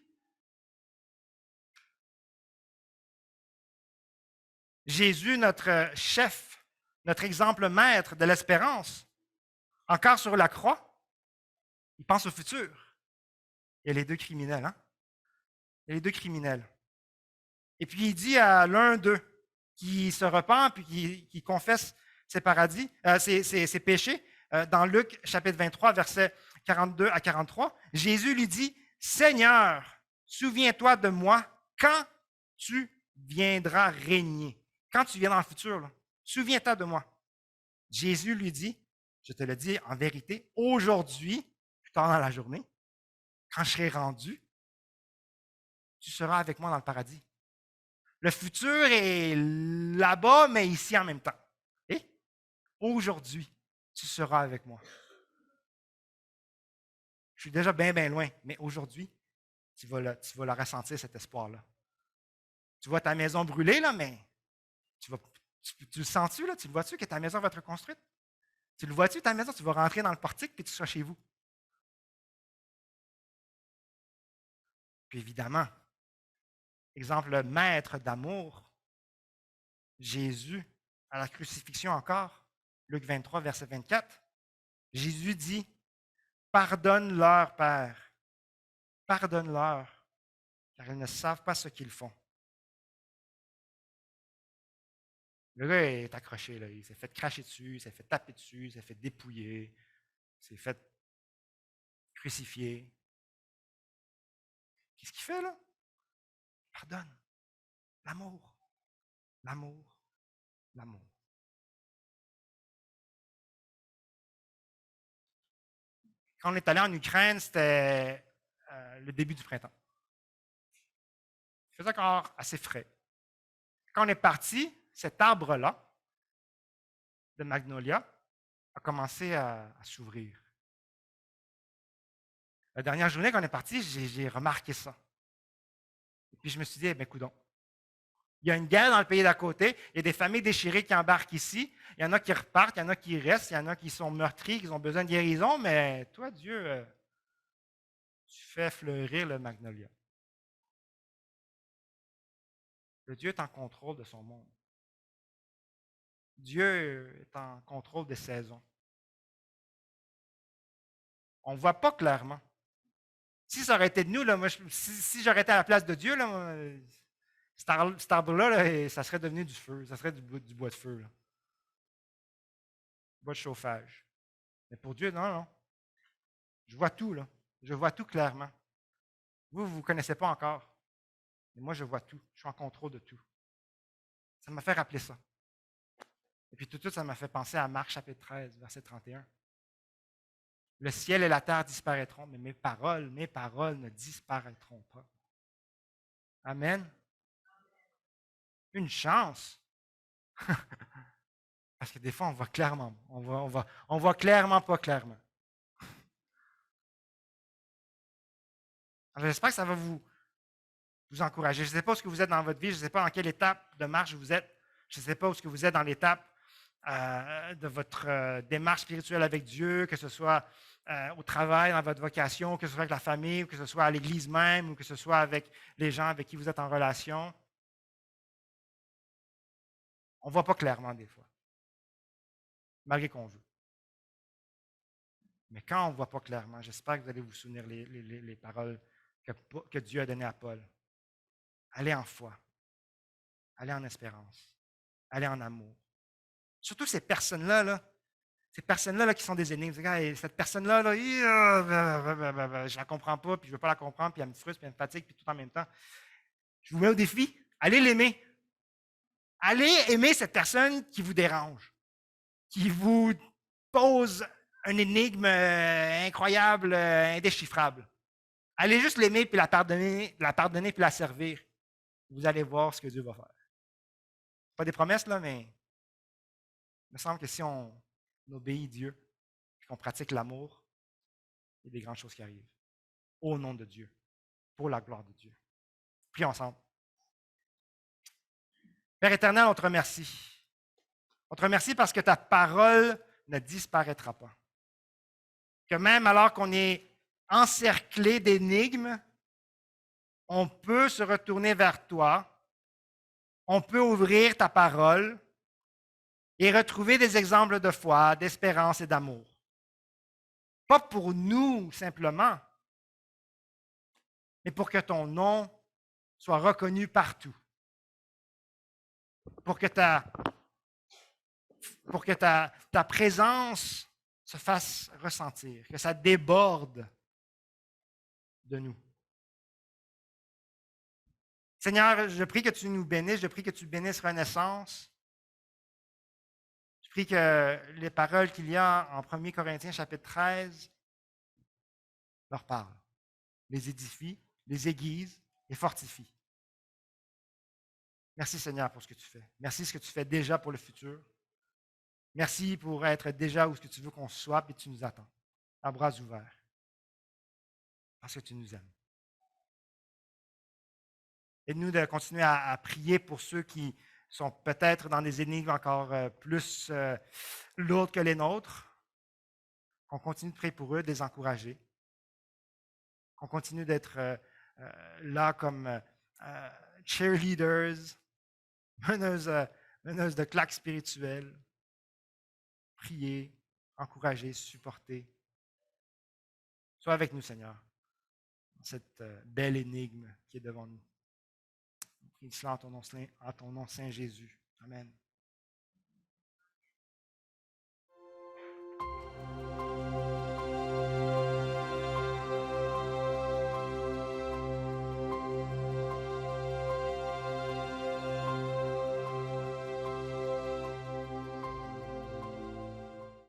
S1: Jésus, notre chef, notre exemple maître de l'espérance, encore sur la croix, il pense au futur. Il y a les deux criminels, hein? Il y a les deux criminels. Et puis il dit à l'un d'eux qui se repent puis qui confesse ses paradis, ses péchés, dans Luc chapitre 23, versets 42 à 43, Jésus lui dit, Seigneur, souviens-toi de moi quand tu viendras régner. Quand tu viens dans le futur, là, souviens-toi de moi. Jésus lui dit, je te le dis en vérité, aujourd'hui, plus tard dans la journée, quand je serai rendu, tu seras avec moi dans le paradis. Le futur est là-bas, mais ici en même temps. Et aujourd'hui, tu seras avec moi. Je suis déjà bien, bien loin, mais aujourd'hui, tu vas le ressentir, cet espoir-là. Tu vois ta maison brûler, là, mais tu le sens-tu, là? Tu le vois-tu que ta maison va être reconstruite? Tu le vois-tu, ta maison? Tu vas rentrer dans le portique puis tu seras chez vous. Puis évidemment, exemple maître d'amour, Jésus, à la crucifixion encore, Luc 23, verset 24, Jésus dit, pardonne-leur, Père, pardonne-leur, car ils ne savent pas ce qu'ils font. Le gars est accroché, là. Il s'est fait cracher dessus, il s'est fait taper dessus, il s'est fait dépouiller, il s'est fait crucifier. Qu'est-ce qu'il fait, là? Pardonne. L'amour, l'amour, l'amour. Quand on est allé en Ukraine, c'était le début du printemps. Il faisait encore assez frais. Quand on est parti, cet arbre-là, de magnolia, a commencé à s'ouvrir. La dernière journée qu'on est parti, j'ai remarqué ça. Et puis je me suis dit, eh bien, coudonc. Il y a une guerre dans le pays d'à côté, il y a des familles déchirées qui embarquent ici, il y en a qui repartent, il y en a qui restent, il y en a qui sont meurtris, qui ont besoin de guérison, mais toi, Dieu, tu fais fleurir le magnolia. Le Dieu est en contrôle de son monde. Dieu est en contrôle des saisons. On ne voit pas clairement. Si ça aurait été de nous, là, moi, si j'aurais été à la place de Dieu, là, cet arbre-là, ça serait devenu du feu, ça serait du bois de feu. Là. Du bois de chauffage. Mais pour Dieu, non, non. Je vois tout, là. Je vois tout clairement. Vous ne connaissez pas encore. Mais moi, je vois tout. Je suis en contrôle de tout. Ça m'a fait rappeler ça. Et puis tout de suite, ça m'a fait penser à Marc chapitre 13, verset 31. Le ciel et la terre disparaîtront, mais mes paroles ne disparaîtront pas. Amen. Une chance. Parce que des fois, on voit clairement. On voit clairement pas clairement. Alors, j'espère que ça va vous encourager. Je ne sais pas où vous êtes dans votre vie, je ne sais pas dans quelle étape de marche vous êtes. Je ne sais pas où vous êtes dans l'étape de votre démarche spirituelle avec Dieu, que ce soit au travail, dans votre vocation, que ce soit avec la famille, ou que ce soit à l'Église même, ou que ce soit avec les gens avec qui vous êtes en relation. On ne voit pas clairement des fois, malgré qu'on veut. Mais quand on ne voit pas clairement, j'espère que vous allez vous souvenir les paroles que Dieu a données à Paul. Allez en foi, allez en espérance, allez en amour. Surtout ces personnes-là, ces personnes-là qui sont des énigmes. Cette personne-là, je ne la comprends pas, puis je ne veux pas la comprendre, puis elle me frustre, puis elle me fatigue, puis tout en même temps. Je vous mets au défi, allez l'aimer. Allez aimer cette personne qui vous dérange, qui vous pose une énigme incroyable, indéchiffrable. Allez juste l'aimer, puis la pardonner, puis la servir. Vous allez voir ce que Dieu va faire. Pas des promesses, là, mais il me semble que si on obéit Dieu, et qu'on pratique l'amour, il y a des grandes choses qui arrivent. Au nom de Dieu, pour la gloire de Dieu. Prions ensemble. Père éternel, on te remercie. On te remercie parce que ta parole ne disparaîtra pas. Que même alors qu'on est encerclé d'énigmes, on peut se retourner vers toi, on peut ouvrir ta parole et retrouver des exemples de foi, d'espérance et d'amour. Pas pour nous simplement, mais pour que ton nom soit reconnu partout. Pour que ta présence se fasse ressentir, que ça déborde de nous. Seigneur, je prie que tu nous bénisses, je prie que tu bénisses Renaissance. Je prie que les paroles qu'il y a en 1 Corinthiens chapitre 13 leur parlent, les édifient, les aiguisent et fortifient. Merci Seigneur pour ce que tu fais. Merci ce que tu fais déjà pour le futur. Merci pour être déjà où ce que tu veux qu'on soit et tu nous attends, à bras ouverts, parce que tu nous aimes. Aide-nous de continuer à prier pour ceux qui sont peut-être dans des énigmes encore plus lourdes que les nôtres. Qu'on continue de prier pour eux, de les encourager. Qu'on continue d'être là comme cheerleaders, meneuses de claques spirituelles. Prier, encourager, supporter. Sois avec nous, Seigneur, dans cette belle énigme qui est devant nous. Prie cela en ton nom, Saint Jésus. Amen.